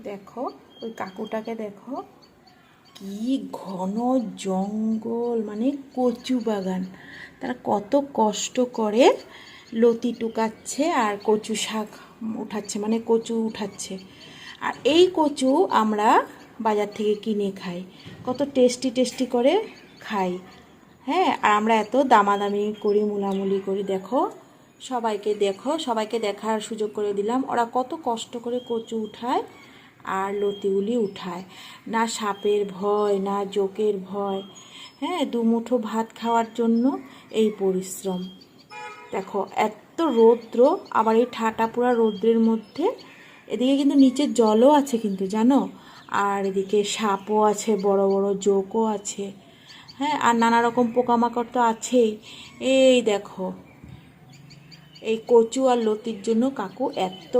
দেখো ওই কাকুটাকে দেখো, কি ঘন জঙ্গল, মানে কচু বাগান। তারা কত কষ্ট করে লতি টুকাচ্ছে আর কচু শাক উঠাচ্ছে, মানে কচু উঠাচ্ছে। আর এই কচু আমরা বাজার থেকে কিনে খাই, কত টেস্টি টেস্টি করে খাই। হ্যাঁ, আর আমরা এত দামাদামি করি, মুলামুলি করি। দেখো সবাইকে দেখার সুযোগ করে দিলাম, ওরা কত কষ্ট করে কচু উঠায় আর লতিগুলি উঠায়। না সাপের ভয়, না জোকের ভয়। হ্যাঁ, দুমুঠো ভাত খাওয়ার জন্য এই পরিশ্রম। দেখো এত রৌদ্র, আবার এই ঠাটা পোড়া রৌদ্রের মধ্যে এদিকে কিন্তু নিচে জলও আছে কিন্তু, জানো। আর এদিকে সাপও আছে, বড় বড় জোকও আছে। হ্যাঁ, আর নানা রকম পোকামাকড় তো আছেই। এই দেখো, এই কচু আর লতির জন্য কাকু এত